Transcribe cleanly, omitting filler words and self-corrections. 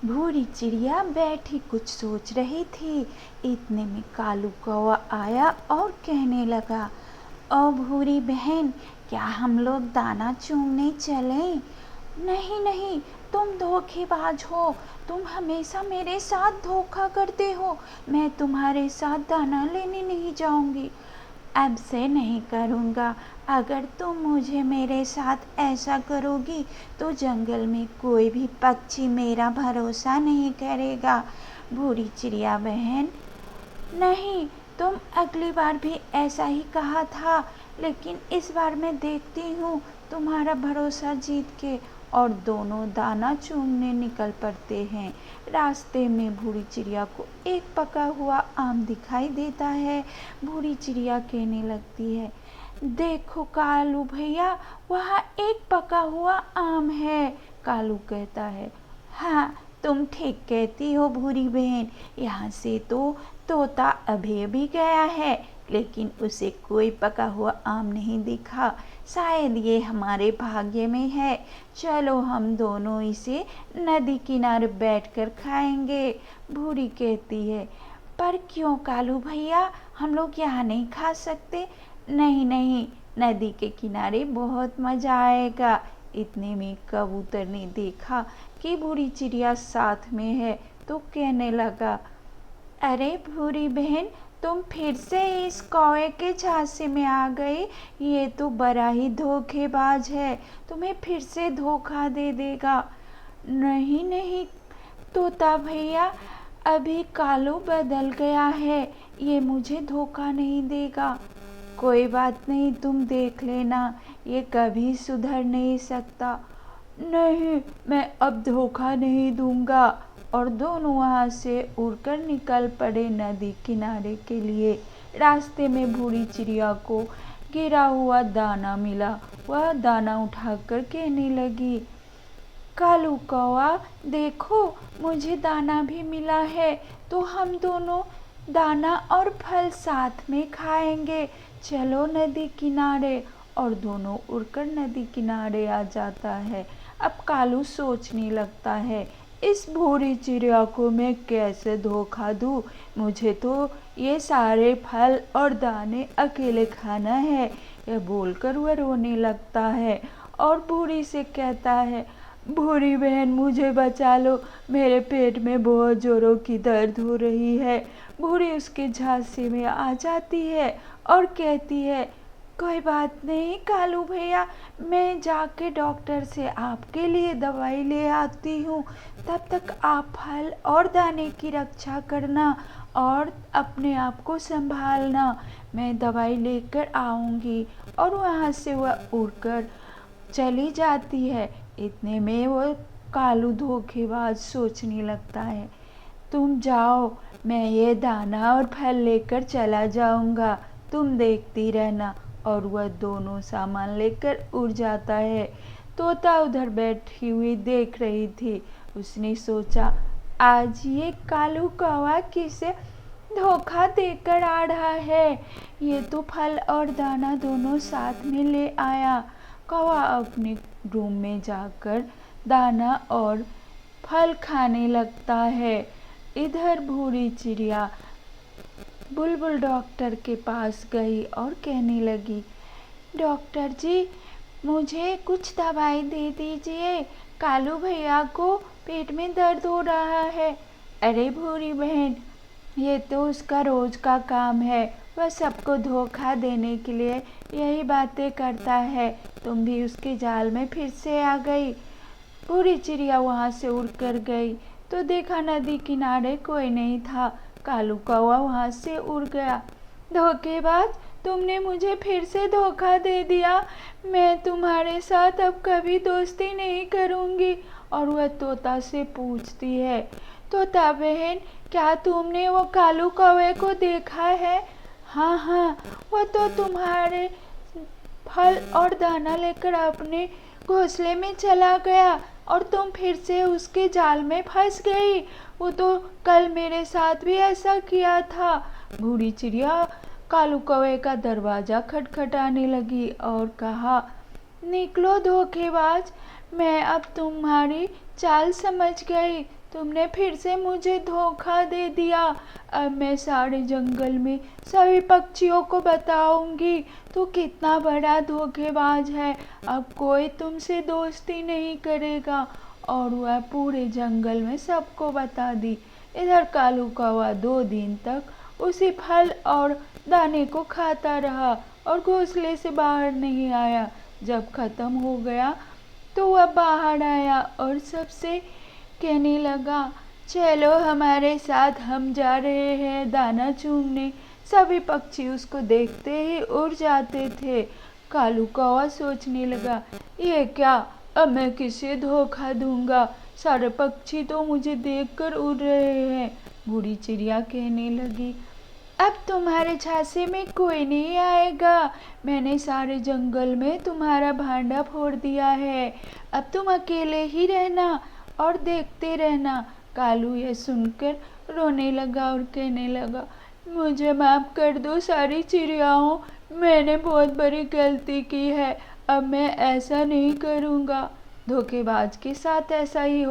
भूरी चिड़िया बैठी कुछ सोच रही थी। इतने में कालू कौवा आया और कहने लगा, ओ भूरी बहन, क्या हम लोग दाना चुगने चलें? नहीं नहीं, तुम धोखेबाज हो। तुम हमेशा मेरे साथ धोखा करते हो। मैं तुम्हारे साथ दाना लेने नहीं जाऊंगी। अब से नहीं करूँगा। अगर तुम मुझे मेरे साथ ऐसा करोगी तो जंगल में कोई भी पक्षी मेरा भरोसा नहीं करेगा। भूरी चिड़िया बहन, नहीं, तुम अगली बार भी ऐसा ही कहा था, लेकिन इस बार मैं देखती हूँ तुम्हारा भरोसा जीत के। और दोनों दाना चुगने निकल पड़ते हैं। रास्ते में भूरी चिड़िया को एक पका हुआ आम दिखाई देता है। भूरी चिड़िया कहने लगती है, देखो कालू भैया, वहाँ एक पका हुआ आम है। कालू कहता है, हाँ, तुम ठीक कहती हो भूरी बहन। यहाँ से तो तोता अभी अभी गया है, लेकिन उसे कोई पका हुआ आम नहीं दिखा। शायद ये हमारे भाग्य में है। चलो हम दोनों इसे नदी किनारे बैठकर खाएंगे। भूरी कहती है, पर क्यों कालू भैया, हम लोग यहाँ नहीं खा सकते? नहीं नहीं, नदी के किनारे बहुत मज़ा आएगा। इतने में कबूतर ने देखा कि भूरी चिड़िया साथ में है, तो कहने लगा, अरे भूरी बहन, तुम फिर से इस कौवे के झांसे में आ गई। ये तो बड़ा ही धोखेबाज है, तुम्हें फिर से धोखा दे देगा। नहीं नहीं तोता भैया, अभी कालू बदल गया है, ये मुझे धोखा नहीं देगा। कोई बात नहीं, तुम देख लेना, ये कभी सुधर नहीं सकता। नहीं, मैं अब धोखा नहीं दूंगा। और दोनों वहाँ से उड़कर निकल पड़े नदी किनारे के लिए। रास्ते में भूरी चिड़िया को गिरा हुआ दाना मिला। वह दाना उठाकर कहने लगी, कालू कौवा, देखो, मुझे दाना भी मिला है, तो हम दोनों दाना और फल साथ में खाएंगे। चलो नदी किनारे। और दोनों उड़कर नदी किनारे आ जाता है। अब कालू सोचने लगता है, इस भूरी चिड़िया को मैं कैसे धोखा दूँ? मुझे तो ये सारे फल और दाने अकेले खाना है। यह बोलकर वह रोने लगता है और भूरी से कहता है, भूरी बहन, मुझे बचा लो, मेरे पेट में बहुत जोरों की दर्द हो रही है। भूरी उसके झांसे में आ जाती है और कहती है, कोई बात नहीं कालू भैया, मैं जाके डॉक्टर से आपके लिए दवाई ले आती हूँ। तब तक आप फल और दाने की रक्षा करना और अपने आप को संभालना। मैं दवाई लेकर आऊँगी। और वहाँ से वह उड़कर चली जाती है। इतने में वो कालू धोखेबाज सोचने लगता है, तुम जाओ, मैं ये दाना और फल लेकर चला जाऊंगा, तुम देखती रहना। और वह दोनों सामान लेकर उड़ जाता है। तोता उधर बैठी हुई देख रही थी। उसने सोचा, आज ये कालू कौवा किसे धोखा देकर आ रहा है। ये तो फल और दाना दोनों साथ में ले आया। कौवा अपने रूम में जाकर दाना और फल खाने लगता है। इधर भूरी चिड़िया बुलबुल डॉक्टर के पास गई और कहने लगी, डॉक्टर जी, मुझे कुछ दवाई दे दीजिए, कालू भैया को पेट में दर्द हो रहा है। अरे भूरी बहन, ये तो उसका रोज का काम है, वह सबको धोखा देने के लिए यही बातें करता है। तुम भी उसके जाल में फिर से आ गई। पूरी चिड़िया वहाँ से उड़कर गई तो देखा नदी किनारे कोई नहीं था। कालू कौवा वहाँ से उड़ गया। धोखेबाज, तुमने मुझे फिर से धोखा दे दिया। मैं तुम्हारे साथ अब कभी दोस्ती नहीं करूँगी। और वह तोता से पूछती है, तोता बहन, क्या तुमने वो कालू कौवे को देखा है? हाँ हाँ, वो तो तुम्हारे फल और दाना लेकर अपने घोंसले में चला गया और तुम फिर से उसके जाल में फंस गई। वो तो कल मेरे साथ भी ऐसा किया था। बूढ़ी चिड़िया कालू कौवे का दरवाजा खटखटाने लगी और कहा, निकलो धोखेबाज, मैं अब तुम्हारी चाल समझ गई। तुमने फिर से मुझे धोखा दे दिया। अब मैं सारे जंगल में सभी पक्षियों को बताऊंगी तू कितना बड़ा धोखेबाज है। अब कोई तुमसे दोस्ती नहीं करेगा। और वह पूरे जंगल में सबको बता दी। इधर कालू कौवा 2 दिन तक उसी फल और दाने को खाता रहा और घोंसले से बाहर नहीं आया। जब खत्म हो गया तो वह बाहर आया और सबसे कहने लगा, चलो हमारे साथ, हम जा रहे हैं दाना चुगने। सभी पक्षी उसको देखते ही उड़ जाते थे। कालू कौवा सोचने लगा, ये क्या, अब मैं किसे धोखा दूंगा, सारे पक्षी तो मुझे देखकर उड़ रहे हैं। बूढ़ी चिड़िया कहने लगी, अब तुम्हारे झांसे में कोई नहीं आएगा। मैंने सारे जंगल में तुम्हारा भांडा फोड़ दिया है। अब तुम अकेले ही रहना और देखते रहना। कालू यह सुनकर रोने लगा और कहने लगा, मुझे माफ कर दो सारी चिड़ियाओं, मैंने बहुत बड़ी गलती की है। अब मैं ऐसा नहीं करूँगा। धोखेबाज के साथ ऐसा ही हो